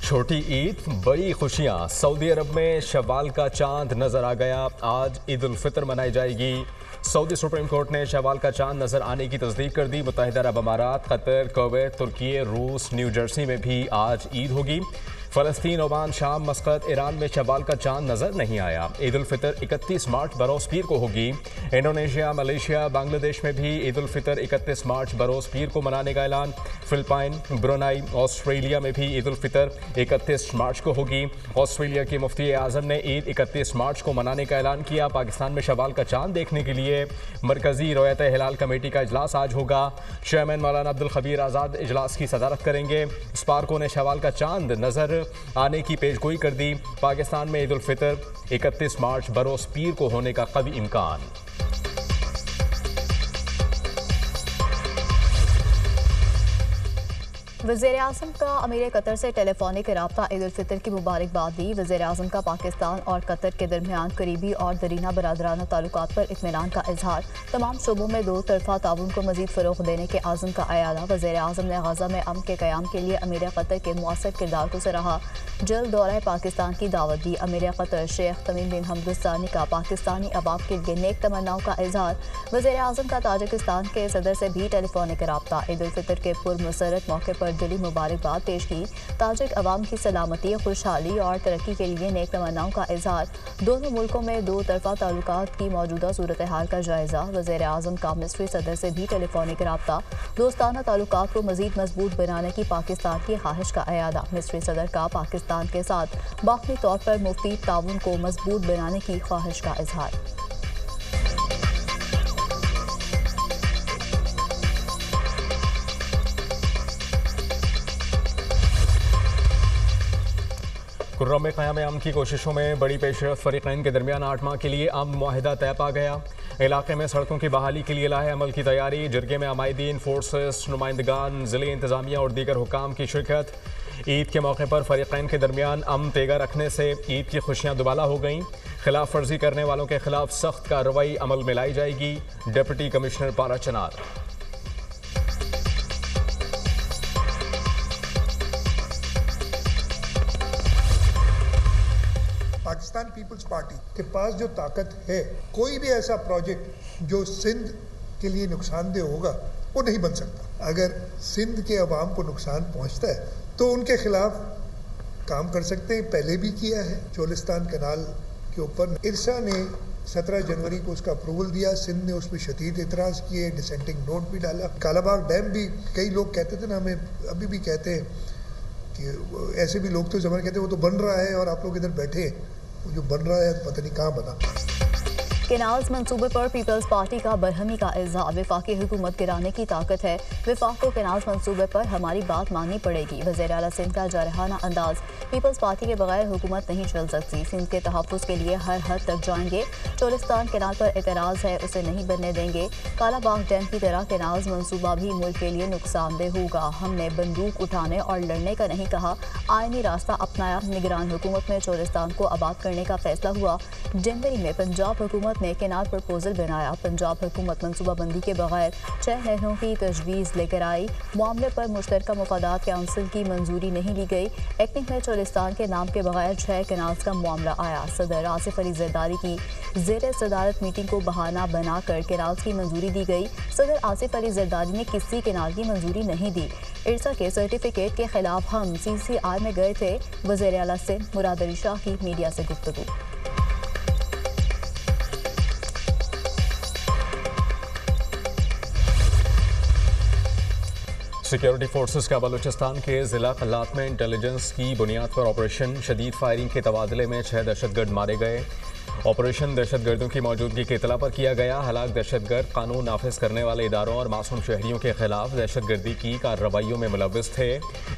छोटी ईद, बड़ी खुशियां। सऊदी अरब में शव्वाल का चांद नजर आ गया। आज ईद उल फितर मनाई जाएगी। सऊदी सुप्रीम कोर्ट ने शव्वाल का चांद नजर आने की तस्दीक कर दी। मुत्तहिदा अरब अमारात, कतर, कुवैत, तुर्की, रूस, न्यू जर्सी में भी आज ईद होगी। फ़लस्तीन, ओमान, शाम, मस्कत, ईरान में शव्वाल का चांद नजर नहीं आया। ईद उल फितर 31 मार्च बरोज़ पीर को होगी। इंडोनेशिया, मलेशिया, बांग्लादेश में भी ईद उल फितर 31 मार्च बरोज़ पीर को मनाने का ऐलान। फिलिपाइन, ब्रुनाई, ऑस्ट्रेलिया में भी ईद उल फितर 31 मार्च को होगी। ऑस्ट्रेलिया के मुफ्ती आज़म ने ईद 31 मार्च को मनाने का ऐलान किया। पाकिस्तान में शव्वाल का चांद देखने के लिए मरकजी रोयत हिलाल कमेटी का इजलास आज होगा। चेयरमैन मौलाना अब्दुल खबीर आज़ाद इजलास की सदारत करेंगे। स्पार्को ने शव्वाल का चांद नजर आने की पेशगोई कर दी। पाकिस्तान में ईद उल फितर 31 मार्च बरोज़ पीर को होने का कवी इम्कान। वज़ीर-ए-आज़म का अमीर कतर से टेलीफोनिक रब्ता ईद उल फितर की मुबारकबाद दी। वज़ीर-ए-आज़म का पाकिस्तान और कतर के दरमियान करीबी और दरीना बरादराना ताल्लुकात पर इत्मीनान का इजहार। तमाम शोबों में दो तरफा ताउन को मज़ीद फ़रोग़ देने के आज़म का अयादा। वज़ीर-ए-आज़म ने गज़ा में अमन के क़याम के लिए अमीर कतर के मुअस्सर किरदार को सराहा। जल्द दौरा पाकिस्तान की दावत दी। अमीर कतर शेख तमीम बिन हमद सानी का पाकिस्तानी अवाम के लिए नेक तमन्नाओं का इजहार। वज़ीर-ए-आज़म का ताजिकिस्तान के सदर से भी टेलीफोनिक रब्ता। ईद उल फितर के पुरमसरत मौके पर दिली मुबारकबाद पेश की। ताजिक अवाम की सलामती, खुशहाली और तरक्की के लिए नेक तमन्नाओं का इजहार। दोनों मुल्कों में दो तरफा ताल्लुकात की मौजूदा सूरत हाल का जायजा। वज़ीर-ए-आज़म का मिस्री सदर से भी टेलीफोनिक रब्ता। दोस्ताना ताल्लुकात को मज़ीद मजबूत बनाने की पाकिस्तान की ख्वाहिश का अयादा। मिस्री सदर का पाकिस्तान के साथ बाहमी तौर पर मुफ्तीद ताउन को मजबूत बनाने की ख्वाहिश का इजहार। कुर्रम में क़याम अमन की कोशिशों में बड़ी पेशरफ़। फ़रीक़ैन के दरमियान 8 माह के लिए अमन मुआहिदा तय पा गया। इलाके में सड़कों की बहाली के लिए लाहे अमल की तैयारी। जरगे में अमायदीन, फोर्सेस, नुमाइंदगान, ज़िले इंतज़ामिया और दीगर हुकाम की शिरकत। ईद के मौके पर फ़रीक़ैन के दरमियान अमन तेगा रखने से ईद की खुशियाँ दुबाला हो गईं। खिलाफ वर्जी करने वालों के खिलाफ सख्त कार्रवाई अमल में लाई जाएगी। डिप्टी कमिश्नर पारा चनार। पाकिस्तान पीपल्स पार्टी के पास जो ताकत है, कोई भी ऐसा प्रोजेक्ट जो सिंध के लिए नुकसानदेह होगा वो नहीं बन सकता। अगर सिंध के अवाम को नुकसान पहुंचता है तो उनके खिलाफ काम कर सकते हैं। पहले भी किया है। चोलिस्तान कनाल के ऊपर इरसा ने 17 जनवरी को उसका अप्रूवल दिया। सिंध ने उस पर शदीद एतराज़ किए, डिसेंटिंग नोट भी डाला। कालाबाग डैम भी कई लोग कहते थे ना, हमें अभी भी कहते हैं कि ऐसे भी लोग तो जमाने कहते हैं वो तो बन रहा है और आप लोग इधर बैठे हैं, वो जो बन रहा है पता नहीं कहाँ बना। केनाल्स मंसूबे पर पीपल्स पार्टी का बरहमी का इल्ज़ाम। वफाकी हुकूमत गिराने की ताकत है। वफाक को केनाल्स मंसूबे पर हमारी बात माननी पड़ेगी। वज़ीर आला सिंध का जारहाना अंदाज। पीपल्स पार्टी के बगैर हुकूमत नहीं चल सकती। सिंध के तहफ़्फ़ुज़ के लिए हर हद तक जाएंगे। चोलिस्तान केनाल पर एतराज़ है, उसे नहीं बनने देंगे। कालाबाग डैम की तरह केनाल्स मंसूबा भी मुल्क के लिए नुकसानदेह होगा। हमने बंदूक उठाने और लड़ने का नहीं कहा, आईनी रास्ता अपनाया। निगरान हुकूमत में चोलिस्तान को आबाद करने का फैसला हुआ। जनवरी में पंजाब हुकूमत ने केनाल प्रपोजल बनाया। पंजाब हुकूमत मनसूबाबंदी के बगैर 6 नहरों की तजवीज़ लेकर आई। मामले पर मुश्तरका मुफादात काउंसिल की मंजूरी नहीं ली गई। एक्टिंग में चोलिस्तान के नाम के बगैर 6 केनाल्स का मामला आया। सदर आसिफ अली जरदारी की ज़ेर सदारत मीटिंग को बहाना बनाकर केनाल्स की मंजूरी दी गई। सदर आसिफ अली जरदारी ने किसी केनाल की मंजूरी नहीं दी। इरसा के सर्टिफिकेट के खिलाफ हम CCR में गए थे। वज़ीर आला सिंध मुराद अली शाह की मीडिया से गुफ्तगू। सिक्योरिटी फोर्सेस का बलूचिस्तान के ज़िला कल्लात में इंटेलिजेंस की बुनियाद पर ऑपरेशन। शदीद फायरिंग के तबादले में 6 दहशतगर्द मारे गए। ऑपरेशन दहशतगर्दों की मौजूदगी की इतला पर किया गया। हलाक दहशतगर्द कानून नाफिज करने वाले इदारों और मासूम शहरियों के खिलाफ दहशतगर्दी की कार्रवाइयों में मुलव्वस थे।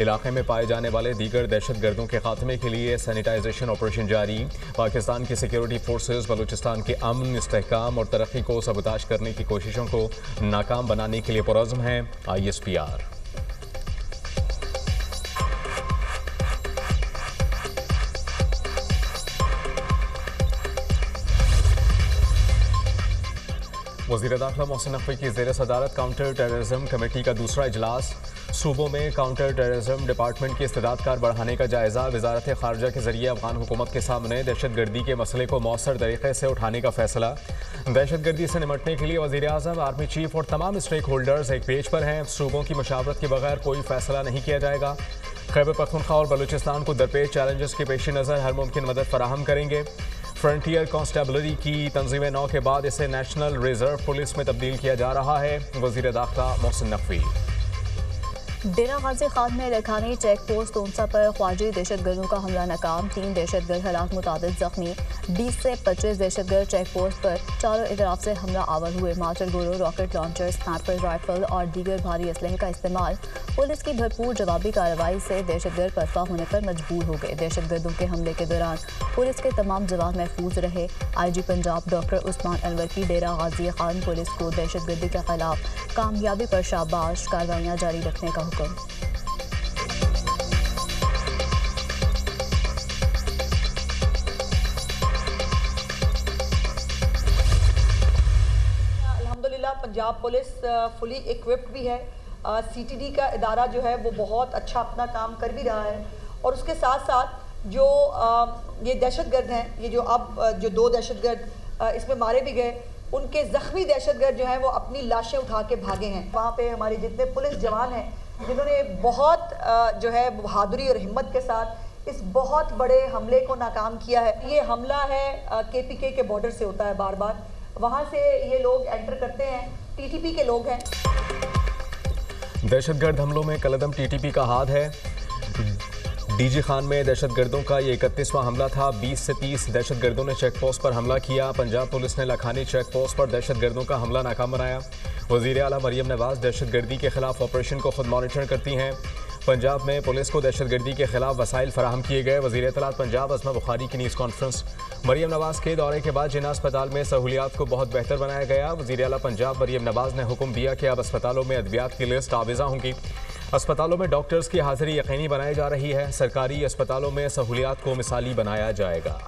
इलाके में पाए जाने वाले दीगर दहशतगर्दों के खात्मे के लिए सैनिटाइजेशन ऑपरेशन जारी। पाकिस्तान की सिक्योरिटी फोर्सेज बलूचिस्तान के अमन, इस्तेहकाम और तरक्की को सबूताश करने की कोशिशों को नाकाम बनाने के लिए पुरज़्म हैं। ISPR। वज़ीर दाखिला मोहसिन नकवी की ज़ेर सदारत काउंटर टेररिज्म कमेटी का दूसरा इजलास। सूबों में काउंटर टेररिज्म डिपार्टमेंट की इस्तेदादकार बढ़ाने का जायजा। वजारत खारजा के जरिए अफगान हुकूमत के सामने दहशतगर्दी के मसले को मौसर तरीके से उठाने का फैसला। दहशतगर्दी से निपटने के लिए वज़ीर आज़म, आर्मी चीफ और तमाम स्टेक होल्डर्स एक पेज पर हैं। सूबों की मशावरत के बगैर कोई फैसला नहीं किया जाएगा। खैबर पख्तूनख्वा और बलूचिस्तान को दरपेश चैलेंजेस के पेश नज़र हर मुमकिन मदद फराहम करेंगे। फ्रंटियर कांस्टेबलरी की तंजीम 9 के बाद इसे नेशनल रिजर्व पुलिस में तब्दील किया जा रहा है। वज़ीर दाखिला मोहसिन नकवी। डेरा गाजी खान में लखानी चेक पोस्ट तोमसा पर ख्वाजी दहशतगर्दों का हमला नाकाम। 3 दहशतगर्द हलाक, मुतादिद जख्मी। 20 से 25 दहशतगर्द चेक पोस्ट पर चारों इतराफ से हमला आवर हुए। मार्टर गोरो, रॉकेट लॉन्चर, स्नाइपर राइफल और दीगर भारी असलहे का इस्तेमाल। पुलिस की भरपूर जवाबी कार्रवाई से दहशतगर्द पर्फा होने पर मजबूर हो गए। दहशतगर्दों के हमले के दौरान पुलिस के तमाम जवान महफूज रहे। IG पंजाब डॉक्टर उस्मान अनवर की डेरा गाजी खान पुलिस को दहशतगर्दी के खिलाफ कामयाबी पर शाबाश, कार्रवाइयाँ जारी रखने का हुक्म। अल्हम्दुलिल्लाह पंजाब पुलिस फुली इक्विप्ड भी है। CTD का इदारा जो है वो बहुत अच्छा अपना काम कर भी रहा है और उसके साथ साथ जो ये दहशतगर्द हैं, ये जो 2 दहशतगर्द इसमें मारे भी गए, उनके ज़ख्मी दहशतगर्द जो हैं वो अपनी लाशें उठा के भागे हैं। वहाँ पे हमारे जितने पुलिस जवान हैं जिन्होंने बहुत जो है बहादुरी और हिम्मत के साथ इस बहुत बड़े हमले को नाकाम किया है। ये हमला है KPK के बॉर्डर से होता है, बार बार वहाँ से ये लोग एंटर करते हैं। TTP के लोग हैं। दहशतगर्द हमलों में कलदम TTP का हाथ है। DG खान में दहशतगर्दों का ये 31वां हमला था। 20 से 30 दहशतगर्दों ने चेक पोस्ट पर हमला किया। पंजाब पुलिस ने लखानी चेक पोस्ट पर दहशतगर्दों का हमला नाकाम बनाया। वज़ीर आला मरियम नवाज दहशतगर्दी के खिलाफ ऑपरेशन को खुद मॉनिटर करती हैं। पंजाब में पुलिस को दहशतगर्दी के खिलाफ वसाइल फराहम किए गए। वज़ीर इत्तलात पंजाब असमा बुखारी की न्यूज़ कॉन्फ्रेंस। मरियम नवाज के दौरे के बाद जिन्ना अस्पताल में सहूलियात को बहुत बेहतर बनाया गया। वज़ीर आला पंजाब मरियम नवाज ने हुक्म दिया कि अब अस्पतालों में अद्वियात की लिस्ट आवेज़ा होंगी। अस्पतालों में डॉक्टर्स की हाजिरी यकीनी बनाई जा रही है। सरकारी अस्पतालों में सहूलियात को मिसाली बनाया जाएगा।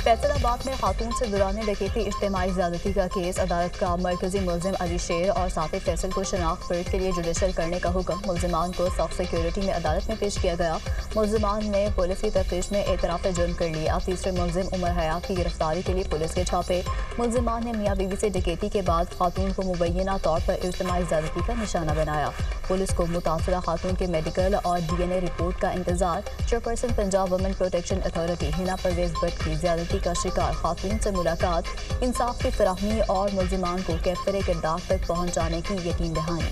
फैसलाबाद में खातून से दुराने डकैती इज्तिमाई ज़्यादती का केस। अदालत का मरकजी मुलजिम अली शेर और साथी फैसल को शनाख्त परेड के लिए जुडिशल करने का हुक्म। मुलजिमान को सख्त सिक्योरिटी में अदालत में पेश किया गया। मुलजिमान ने पुलिस की तफ्तीश में एतराफ़ जुर्म कर लिया। तीसरे मुलजिम उमर हयात की गिरफ्तारी के लिए पुलिस के छापे। मुलजिमान ने मियाँ बीवी से डकैती के बाद खातून को मुबैना तौर पर इज्तिमाई ज़्यादती का निशाना बनाया। पुलिस को मुतासरा खातून के मेडिकल और DNA रिपोर्ट का इंतजार। Chairperson Punjab women protection authority Hina Parvez Bhatt की ज़्यादती का शिकार खातून से मुलाकात, इंसाफ की फराहमी और मुलजिमान को कैफरे किरदार तक पहुँचाने की यकीन दहानी।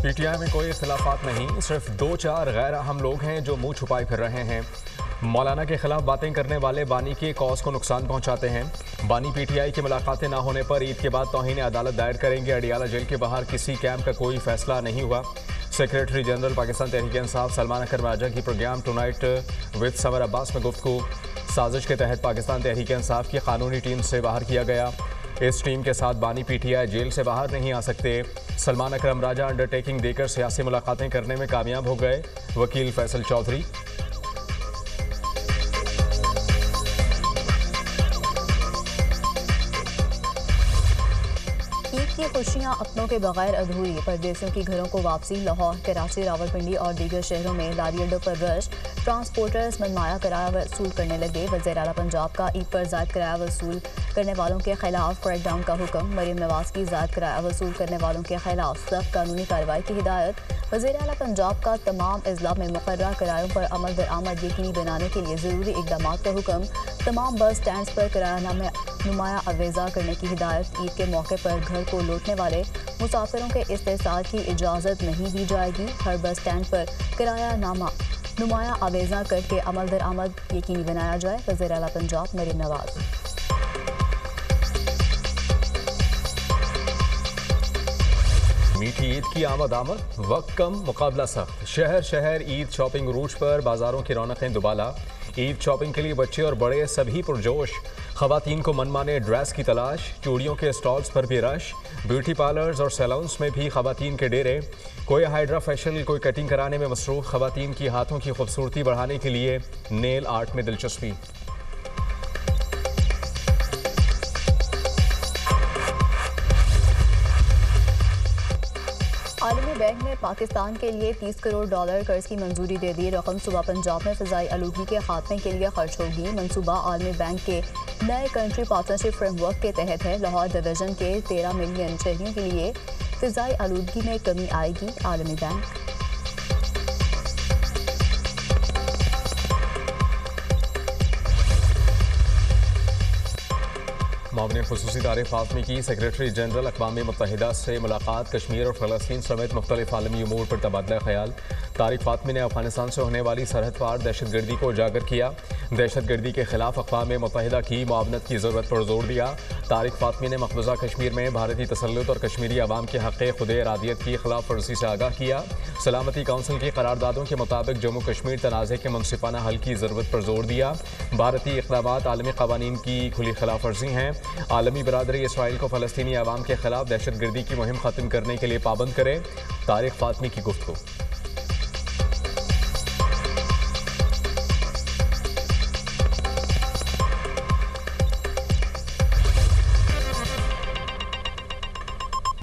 PTI में कोई इख्तिलाफात नहीं, सिर्फ 2-4 गैर अहम लोग हैं जो मुंह छुपाए फिर रहे हैं। मौलाना के खिलाफ बातें करने वाले बानी के कॉज को नुकसान पहुंचाते हैं। बानी PTI की मुलाकातें ना होने पर ईद के बाद तौहीन अदालत दायर करेंगे। अडियाला जेल के बाहर किसी कैंप का कोई फैसला नहीं हुआ। सेक्रेटरी जनरल पाकिस्तान तहरीक इंसाफ सलमान अकरम राजा की program tonight with Samar Abbas में गुफ्तगू। साजिश के तहत पाकिस्तान तहरीक इंसाफ की कानूनी टीम से बाहर किया गया। इस टीम के साथ बानी PTI जेल से बाहर नहीं आ सकते। सलमान अकरम राजा अंडरटेकिंग देकर सियासी मुलाकातें करने में कामयाब हो गए। वकील फैसल चौधरी। ये खुशियाँ अपनों के बगैर अधूरी। परदेसियों की घरों को वापसी। लाहौर, कराची, रावलपिंडी और दीगर शहरों में लारी अड्डों पर रश। ट्रांसपोर्टर्स मनमाया किराया वसूल करने लगे। वज़ीर आला पंजाब का ईद पर ज़ायद किराया वसूल करने वालों के खिलाफ क्रैकडाउन का हुक्म। मरियम नवाज की ज़ायद किराया वसूल करने वालों के खिलाफ सख्त कानूनी कार्रवाई की हिदायत। वज़ीर आला पंजाब का तमाम अजला में मुकर्रर किरायों पर अमल दरामद यकीनी बनाने के लिए ज़रूरी इक़दाम का हुक्म। तमाम बस स्टैंड पर किराया नुमाया अवेज़ा करने की हिदायत। ईद के मौके पर घर को लौटने वाले मुसाफिरों के इस्तेसाल की इजाज़त नहीं दी जाएगी। हर बस स्टैंड पर किराया नुमाया अवेज़ा करके अमल दरामद यकीनी बनाया जाए। वज़ीर आला पंजाब मरियम नवाज। मीठी ईद की आमद वक्त कम मुकाबला सख्त। शहर शहर ईद शॉपिंग रूट पर बाजारों की रौनकें दुबाला। ईद शॉपिंग के लिए बच्चे और बड़े सभी पुरजोश। खवातीन को मनमाने ड्रेस की तलाश। चूड़ियों के स्टॉल्स पर भी रश। ब्यूटी पार्लर्स और सैलून्स में भी खवातीन के डेरे। कोई हाइड्रा फेशियल, कोई कटिंग कराने में मसरूफ। खवातीन की हाथों की खूबसूरती बढ़ाने के लिए नेल आर्ट में दिलचस्पी। आलमी बैंक ने पाकिस्तान के लिए $30 करोड़ कर्ज की मंजूरी दे दी। रकम सुबह पंजाब में फ़िज़ाई आलूगी के खात्मे के लिए खर्च होगी। मनसूबा आलमी बैंक के नए कंट्री पार्टनरशिप फ्रेमवर्क के तहत है। लाहौर डिवीज़न के 13 मिलियन शहरियों के लिए फ़िज़ाई आलूगी में कमी आएगी। आलमी बैंक मामले ख़ुसूसी दारे फ़ातमी की सेक्रेटरी जनरल अक़वाम मुत्तहिदा से मुलाकात। कश्मीर और फ़लस्तीन समेत मुख्तलिफ आलमी उमूर पर तबादला ख्याल। तारिक फ़ातमी ने अफ़गानिस्तान से होने वाली सरहद पार दहशतगर्दी को उजागर किया। दहशतगर्दी के खिलाफ अक़वाम मुत्तहिदा की मुआवनत की ज़रूरत पर जोर दिया। तारिक फ़ातमी ने मक़बूज़ा कश्मीर में भारतीय तसल्लुत और कश्मीरी अवाम के हक़ खुद इरादियत की खिलाफ वर्जी से आगाह किया। सलामती काउंसिल की करारदादों के मुताबिक जम्मू कश्मीर तनाज़े के मुनसिफाना हल की ज़रूरत पर जोर दिया। भारतीय इक़दामात आलमी क़वानीन की खुली खिलाफ वर्जी हैं। आलमी बरादरी इसराइल को फ़लस्तीनी अवाम के खिलाफ दहशतगर्दी की मुहिम ख़त्म करने के लिए पाबंद करे। तारिक फ़ातमी की गुफ्तगू।